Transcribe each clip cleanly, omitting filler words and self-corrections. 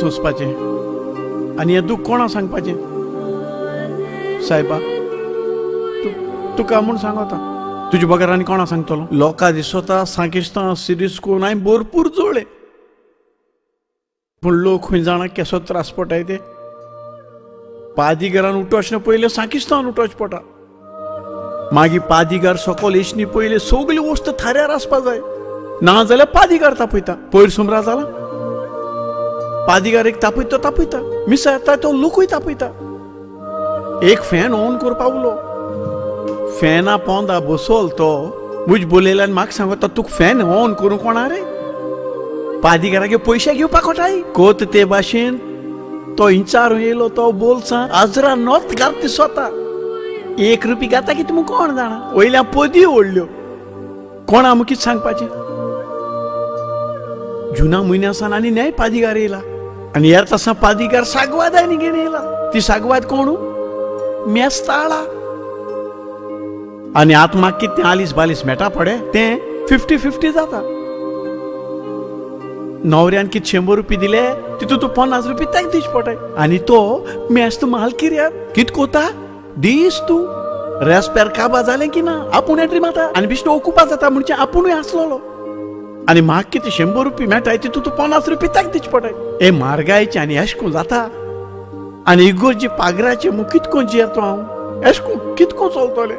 सोंसपाचें आनी हें दूख कोणा सांगपाचें? सायबा तुका म्हूण सांगता तुज्या बगर आनी कोणा सांगतलो? लोकां दिसता सांकिस्तां सिरीस करून हांवें भरपूर जोडले, पूण लोक खंय जाणा केसो त्रास पडटाय ते. पादिगारान उठोचना पयलें सांकिस्तान उठोवचें पडटा. मागीर पादिगार सकयल येचनी पयलीं सगळी वस्त थाऱ्यार आसपा जाय, ना जाल्यार पादिगार तापयता. पयर सुमरा जाला पादिगार एक तापयता मिसा येता तो लोकूय तापयता. एक फॅन ऑन करपा उलो, फॅना पोंदा बसोल तो मुज बोलयल्यान म्हाका सांगता तुका फॅन ऑन करूंक कोणा रे? पादिगारागे पयशे घेवपाक कोटाय. कोत ते भाशेन तो इंचार येयलो तो बोलसा आजरा नॉत घालता स्वता. 1 रुपया घाता की तुमकां कोण जाणा? वयल्या पदी ओडल्यो कोणा आमकां कितें सांगपाचें? जुना म्हयन्या सावन आनी न्याय पादिगार येयला आनी ह्या तसा पादिगार सागवाद आनी घेवन येयला. ती सागवाद कोण? मेस्ताळा. आनी आतां म्हाका कितें 40-42 मेटा पडे तें 50-50 जाता. न्हवऱ्यान कितें 100 रुपया दिले तितून तूं 50 रुपया ताका दिवचे पडटाय. आनी तो मेस्त माल कित्याक कितें कोता दीस तूं रेस्पेर काबा जालें की ना आपूण एंट्री मारता आनी बिश्ट ओकुपा जाता म्हणजे आपुणूय आसलोलो. आनी म्हाका कितें 100 रुपया मेळटाय तितून तूं 50 रुपया ताका दिवचे पडटाय. हे म्हारगायेचें आनी एश कोन्न जाता. आनी इगोर्जी पागराचे मग कितको जियेतो हांव? एश कोन्न कितको चलतलें?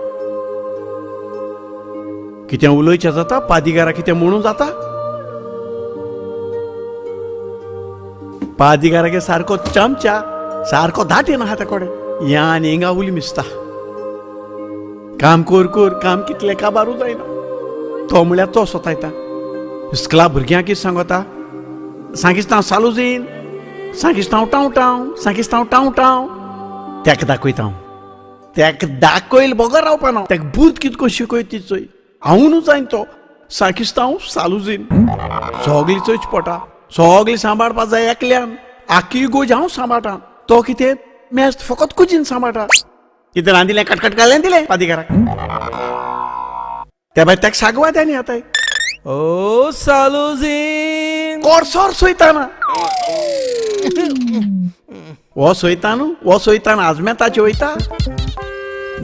कितें उलोवचें जाता? पादिगारा कितें म्हणून जाता? पादिगारागे सारको चमचा सारको धाटेन आहा तेकोडे ह्या आनी हिंगा उली मिसता. काम कोर काम कितलें काबारू जायना. तो म्हळ्यार तो सोतायता. इस्कला भुरग्यांक कितें सांगता? सांगिस्तांव चालू जायन, सांगिस्तांव टाव टाव तेका दाखयता हांव. तेका दाखयल बगर रावपा ना. तेका भूत कितको शिकयत ती चोय. हांवूच जायन तो सांगिस्तांव चालू जायन. सगळी चोयच पडटा, सगळी सांबाळपा जाय एकल्यान. आखी गोज हांव सांबाळटा. तो कितें मेस्त फकत कुजीन सांबाळटा. कितें रांदिलें कटकट घालें दिलें पादिगाराक. त्या भायर तेका सागवाद आनी येताय. ओ सालुजीन कोर्सोर सोयताना हो सोयतान आजमेताचे वयता.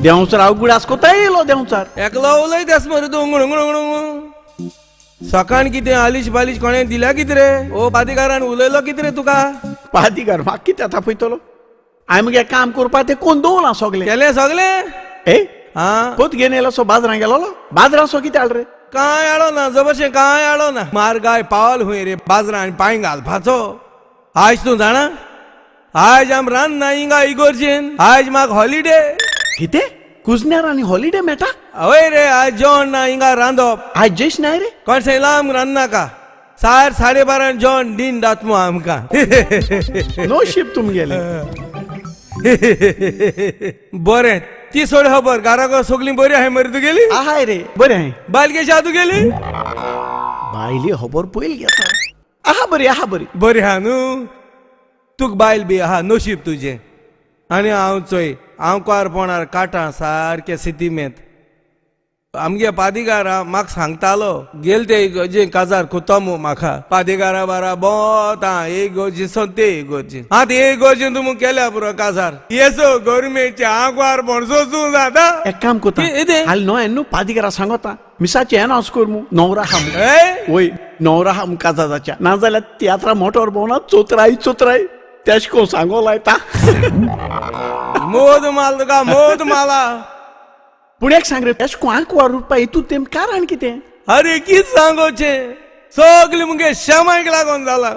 देंवचार हांव गुडास कोता येयलो देंवचार. एकलो उलयतास मरे तूं गुणगुण. सकाळ कितें आलीश बालीश कोणें दिल्या कितें रे? ओ पादिगारान उलयलो कितें रे तुका? पादिगार म्हाका कितें तापयतलो? हांवें मगे काम करपा तें कोण दवरलां सगलें. केलें सगलें? ए हा पोत घेवन येयलो सो बाजरां गेलो. बाजरां सो कितें हाड रे? कांय हाडो ना, जबरशें कांय हाडो ना. मारगाय पावल हुंय रे बाजरां आनी पांय घालपाचो. आयज तूं जाणा आयज आम रांदना हिंगा इगोर्जेन. आयज म्हाका हॉलिडे. कितें कुजन्यार आनी हॉलिडे मेळटा? हय रे आयज जेवण ना हिंगा रांदप. आयज जेश नाय रे? कोण सांगलां आमकां रांदनाका? 12:30 जेवण दिन दात मो आमकां. नशीब तुमगेलें. बरें ती सोड खबर. घराको सगळीं बरी आहाय मरे तुगेली? आहाय रे बरें आहाय. बायल कशी आहा तुगेली? बायली खबर पयली घेता. आहा बरी. बरी आहा न्हू? तुक बायल बी आहा नशीब तुजें. आनी हांव चोय हांव कारपोणार काटां सारकें सितीमेंत. आमगे पादिगारा म्हाका सांगतालो गेल ते इगोर्जेन काजार कोतोमो म्हाका. पादिगारा बारा बोत हा एक इगोर्जेन ते इगोर्जेन. आतां हे इगोर्जेन तुमकां केल्या पुरो काजार. येसो गव्हर्मेंटचे हांव कारपोण सोसूं जाता. एक काम कोता हाल न्हू पादिगारा सांगता मिसाचे एनाउन्स कर मू नवरा हा वय नवरा हा काजाच्या. ना जाल्यार तियात्रा मोटोर भोवना चोत्राय तेश को सांगो लायता. मोद माल तुका मोद माला. पूण एक सांग रे तेश को आंक वारुपा हितू तेम कारण कितें? अरे कित सांगोचें सगळी मुगे शमायक लागोन जाला.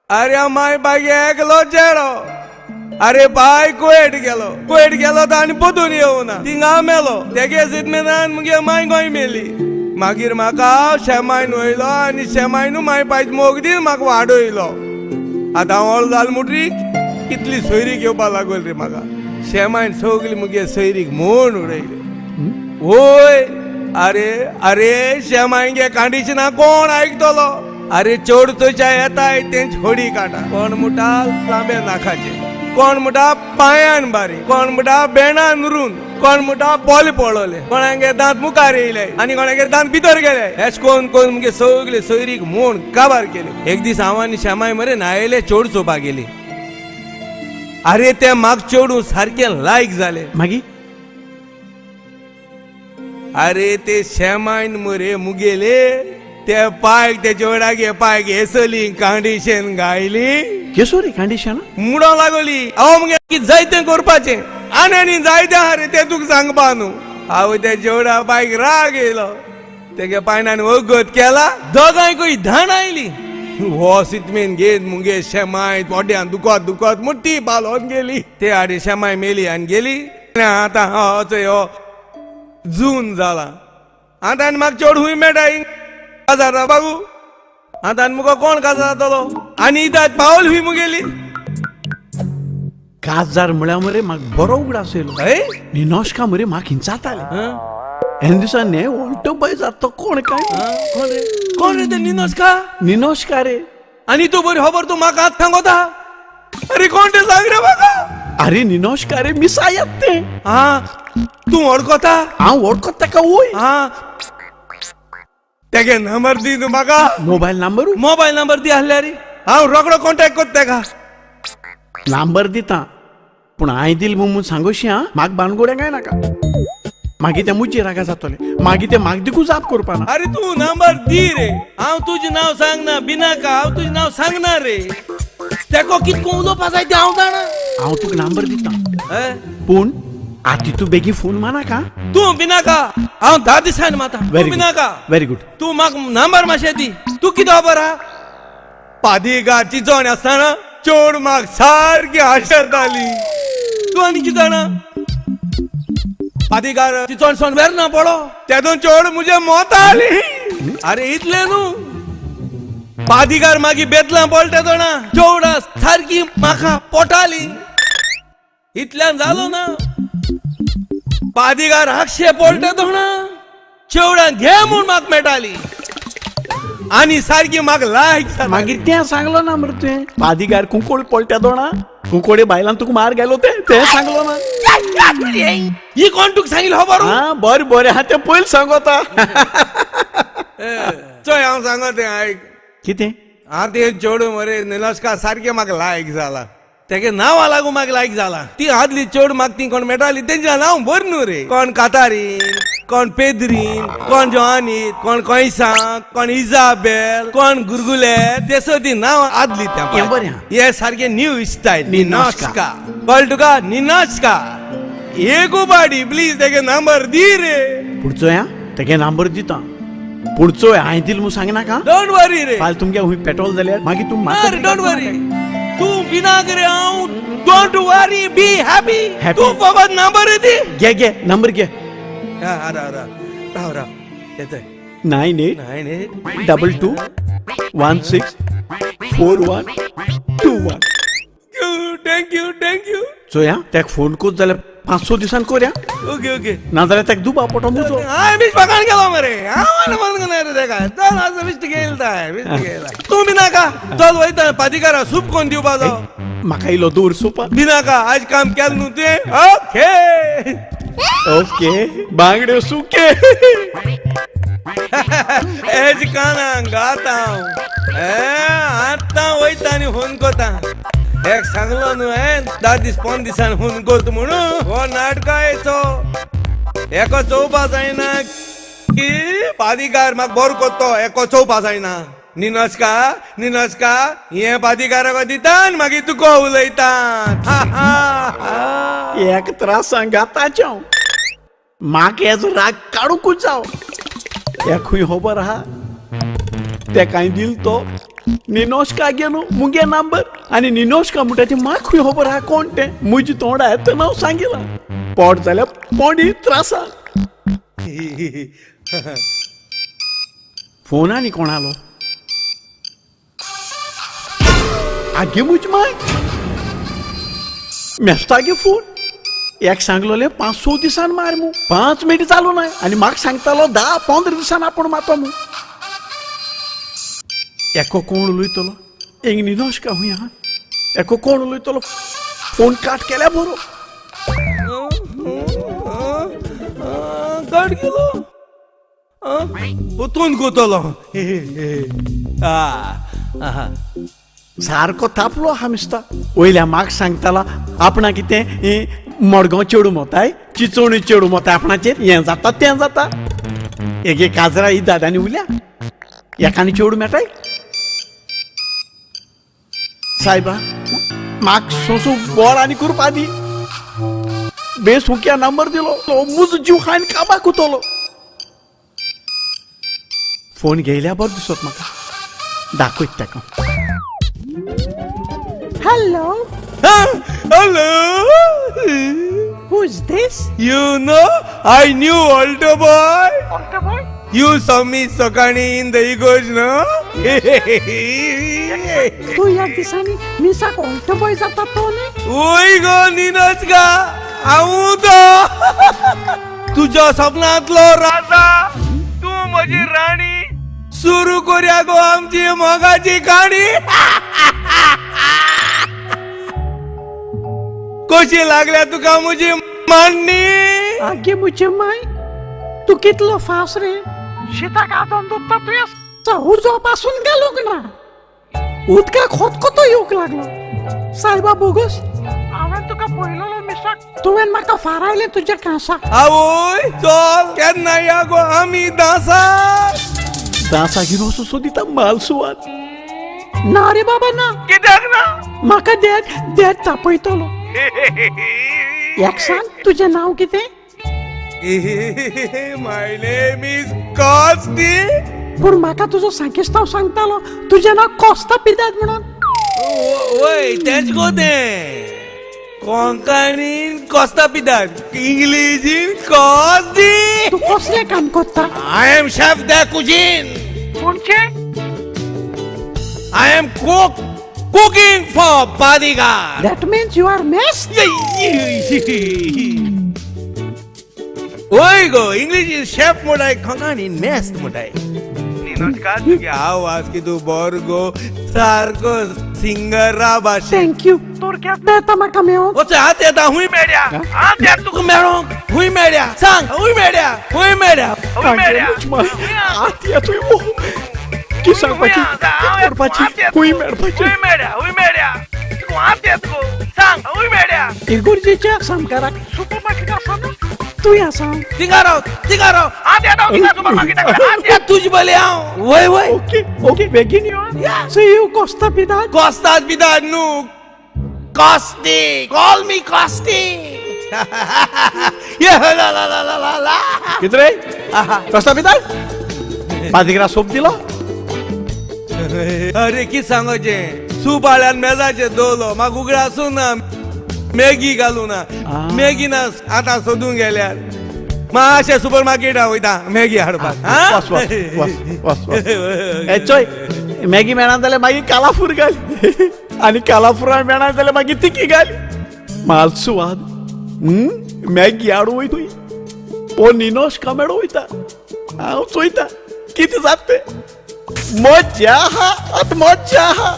अरे माय बागे एकलो चेडो. अरे बाय कुवेट गेलो तर आनी पोतून येवना. थिंगा मेलो तेगे सिदमेदान मुगे माय गोंय मेली. मागीर म्हाका शेमायन वयलो आनी शेमायनू माय पायज मोग दी म्हाका वाडयलो. आतां हांव व्हडलो जाल मुटरीक कितली सोयरीक येवपा लागोल रे म्हाका. शेमायन सगळी मुगे सोयरीक म्हूण उडयले. ओय अरे शेमायगे कंडिशना कोण आयकतलो? अरे चोड थंयच्या येताय तेंच होडी काटा. कोण मुटा लांबे नाखाचे, कोण मुटा पांयान बारी, कोण मुटा बेणान रून, कोण मुठा बॉल पळवले, कोणागे दांत मुखार येयले आनी कोणागे दांत भितर गेले. हेच कोण कोण मुगे सगळे सोयरीक म्हूण काबार केले. एक दीस हांव आनी श्यामाय मरे न्हायले चोड चोवपाक गेली. अरे ते म्हाका चोडू सारखे लायक जाले. मागी अरे ते श्यामायन मरे मुगेले ते पायक ते चोडागे पायक हेसली कंडिशन गायली. केसोरी कंडिशन मुडो लागली. हांव मुगे कितें जायतें करपाचें आनी जायतें आहा रे तें तुका सांगपा न्हू. हांव त्या चेवडा पायक राग येयलो. तेगे पायनान वगत केला. दोगांयकूय धाण आयली. हो सितमेन घेत मुगे शेमाय पोड्यान दुखत दुखत मोठी पालोन गेली. ते आडी शेमाय मेली आनी गेली. आतां हो जून जाला. आतां म्हाका चोड हुंय मेळटाय काजार बाबू. आतां मुगो कोण काजार जातलो आनी इदात पावल हुंय मुगेली. काजार म्हळ्यार मरे म्हाका बरो उगडास येयलो. निनोश्का मरे म्हाका हिंचाताले. हे दिसांनी उलटो पळय जाता तो कोण काय. कोण रे ते निनोश्का. निनोश्का रे. आनी तू बरी खबर तू म्हाका आतां सांगता. अरे कोण ते सांग रे म्हाका. अरे निनोश्का रे मिसायत ते. हा तू वळखता. हांव वळखता ताका वय. हा तेगे नंबर दी तू म्हाका. मोबायल नंबर दी आहल्या रे. हांव रोकडो कॉन्टॅक्ट करता तेका. नंबर दिता पूण हांवें दिल म्हणून सांगोशी हा. म्हाका बानगोड्या काय नाका. मागीर ते मुजी रागा जातले. मागीर ते म्हाका दिकू जाप करपा ना. अरे तू नंबर दी रे. हांव तुजें नांव सांगना बिनाका. हांव तुजें नांव सांगना रे. तेको कितको उलोवपा जाय तें हांव जाणा. हांव तुका नंबर दिता पूण आती तू बेगी फोन मानाका. तू बिनाका. हांव 10 दिसांनी माता. तू बिनाका. Very good. तू म्हाका नंबर मातशें दी. तू कितें खबर आहा. पादिगा चिंचोन आसतना चोड म्हाका सारकी आशरताली. तू आनी कितें जाणा. पादिगार चिंचोन सोन वेरना पडो तेदून चोड मुजे मोताली. अरे इतले न्हू. पादिगार मागीर बेतला पडटे जाणा चोडा सारकी म्हाका पोटाली. इतल्यान जालो ना. पादिगार हाकशे पडटे जाणा चेवडा घे म्हूण म्हाका मेळटाली. आनी सारकी म्हाका लायक. मागीर तें सांगलो ना मरे तुवें. पादिगार कुंकोळ पळट्या दोणा कुंकोडे बायलान तुका मार गेलो ते सांगलो ना. ही कोण तुका सांगिल्लो खबर. हा बरें बरें हा तें पयलीं सांगोता. चोय हांव सांगता आयक. कितें. हांव ते चेडू मरे निलोश्का सारकें म्हाका लायक जाला. तेगे नांवा लागून म्हाका लायक जाला. ती आदली चेडू म्हाका ती कोण मेळटाली तेंचें नांव बरें न्हू रे. कोण कातारीन, कोण पेद्रीन, कोण जोआनीत, कोण कोयसांत, कोण इजाबेल, कोण गुरगुले. तेसो ती नांव आदली त्या. हे सारखे न्यू स्टायल निनोश्का. कळ्ळें तुका निनोश्का. एक बाडी प्लीज तेगे नंबर दी रे. पुढचो या तेगे नंबर दिता. पुढचो हांवें दिल म्हणून सांगनाका. डोंट वरी रे. फाल्यां तुमगे हुंय पेट्रोल जाल्यार मागीर तूं अरे डोंट वरी. तू बिनाक रे. हांव डोंट वरी बी हॅपी. तू फकत नंबर दी. घे नंबर घे. राव येतोय. 9822 164121. थँक्यू. चोया तेका फोन कोत जाल्यार 5-6 दिसान कोरया. ओके नाजाल्यार तेका दुबा पोटो मुजो. हांवें बीच पकाण गेलो मरे. हांव म्हणून रे तेका. चल आज बिश्ट गेला. तू बिनाका. चल वयता पादिकारा सूप कोण दिवपा जावं. म्हाका इलो दूर सोपा. बिनाका आज काम केलें न्हू तुवें. ओके बांगड्यो सुके. एज कानांक गाता आतां वयता आनी फोन कोता. एक सांगलो न्हू 10 दीस 5 दिसान फोन कोत म्हणून. हो नाटका येचो एको चोवपा जायना की पादिकार म्हाका बोर कोत्तो एको चोवपा जायना. निनोश्का हे पादिकाराक दिता आनी मागीर तुका उलयता. एक त्रासान घाताचे हांव. म्हाका हेजो राग काडूंकूच जाव. एकूय खबर आहा तेकाय दिल तो निनोश्का गेलो मुगे नंबर. आनी निनोश्का म्हणटा ती म्हाका खबर आहा कोण तें. म्हजी तोंडा येता नांव सांगिलां. पोट जाल्यार पोंडी त्रासा. फोन आनी कोणालो. आगे म्हजी माय मेस्तागे फोन. एक सांगलोले 5-6 दिसान मार मू. 5 मिनीट चालू नाय आनी म्हाका सांगतालो 10-15 दिसान आपूण मातो मू. एको कोण उलयतलो. एक निनोश्का हुंय आहा. एको कोण उलयतलो. फोन काट केल्या बरो. खंयच्यार गेलो ओतून गुतलो सारको तापलो हा मिस्ता वयल्या म्हाका सांगतालो आपणा कितें मडगांव चेडू मोताय चिचोवणी चेडू मोताय आपणाचेर हें जाता तें जाता एक काजरा ही दादानी उल्या एकानी चेडू मेटाय सायबा म्हाक सोसू बोर आनी कुरपा दी बेसुक्या नंबर दिलो तो मुज जीव खायन काबाक उतलो फोन घेयल्या बरो दिसत म्हाका दाखयत ताका Hello, hello who's this? You know, I knew Alto boy. Alto boy? You saw me सकाळी in the Igoj, no? तू या दिसांनी मिसाक ऑल्टो बॉय जाता तो न्ही ओय गो निनच का हांव तो तुझ्या सपनांतलो राजा तू म्हजी राणी सुरू करूया गो आमची मोगाची काणी कशी लागल्या तुका म्हजी मांडणी आगे मुझे माय तू कितलो फास रे शीताक आदोन दुत्ता तुया उजो पासून गेलोक ना उदका खोतकोतो येवक लागलो सायबा बोगस हांवें तुका पळयलोलो मिसाक तुवें म्हाका फारायलें तुज्या कांसाक आवय चल केन्ना या गो आमी दासा दासागीर वचून सोदिता माल सुवात ना रे बाबा ना कित्याक ना म्हाका देड तापयतलो एक सांग तुजें नांव कितें माय नेम इज कॉस्टी पूण म्हाका तुजो सांकेस्तांव सांगतालो तुजें नांव कोस्ता पिदाद म्हणून ओय तेच गो तें कोंकणीन कोस्ता पितात इंग्लिशीन कॉस्टी तू कसलें काम करता I am chef de cuisine कोणचे I am cooking for bodyguard That means you are mess? ओय गो इंग्लिशीन शेफ मोडाय कोंकणीन मेस्त मोडाय नमस्कार तुगे आवाज की तू बोरगो सारको सिंगरा भाशे Thank you. थोडक्यात देता म्हाका मेळोन ओचे हात येता हुंय मेड्या हात येता तुका मेळोंक हुंय मेड्या सांग हुंय मेड्या हुंय मेड्या हुंय मेड्या आत येतोय की सांगपाची करपाची हुंय मेळपाची हुंय मेड्या तू हात येत गो सांग हुंय मेड्या इगुर्जेच्या सामकाराक सुपरमार्केट आसा न्हू तू या सांग तिगारो हात येता तुका सुपरमार्केटाक हात येत तुजी बले हांव वय वय ओके बेगीन यो See you, Costa Pidad. Costas Vidal nu Costi call me Costi yeah la कित रे कसा पिताय पादिगरा सोप दिलो अरे की सांगोचे सूप आल्यान मेजाचे दोलो म्हाका उगडा आसूं ना मॅगी घालूं ना मॅगी ना आतां सोदूंक गेल्यार मातशें सुपर मार्केटा वयता मॅगी हाडपाक वस वस वस वस ए चोय मॅगी मेळना जाल्यार मागीर कालाफूर घाल आनी कालाफुरा मेळना जाल्यार मागीर तिकी घाल माल सुवाद मॅगी हाडूं वयतोय ओ निनोश कामेडो वयता हांव चोयता कितें जाता तें मज्जा आहा आत मज्जा आहा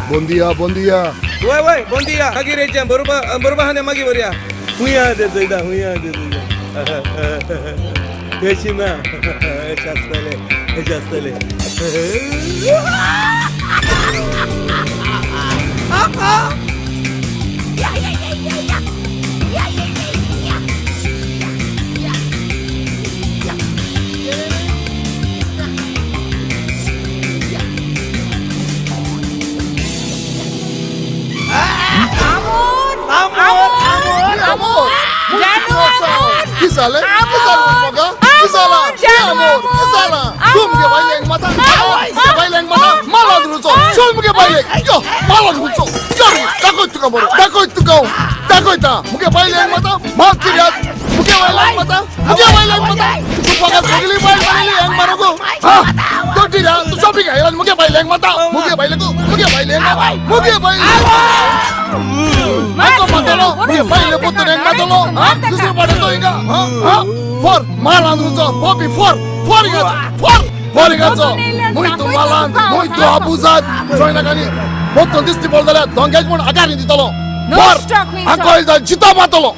Bom dia, bom dia. वय bom dia मागीर येचें बरोबर आहा मागीर बरया हुंया दे जैदा हुंया दे अशी ना आसतले Kisale, moga. Kisala, amor, kisala. Sumge baileng mata. Sumge baileng mata. Malad ruso. Sumge baileng. Yo, malad ruso. Jari, takoi tu kamor. Takoi tu kau. Takoi ta. Muge baileng mata. Mat kiriat. Muge baileng mata. Muge baileng mata. Tu pakat segili baileng yang marogo. Ha? Tu tidak. Tu shopping ailan muge baileng. baileng mata. Mugi baileng ko. Mugi baileng. Mugi baileng. Ako matalo. Mugi baileng puto neng matalo. Ha? Dusre pada to inga. Ha? For malan rujo. Popi for. For inga. For. For inga jo. Muito malan. Muito abusado. Join na kani. Boton disti boldala. Dongaj mon agarin di talo. For. Ako ilda jita matalo.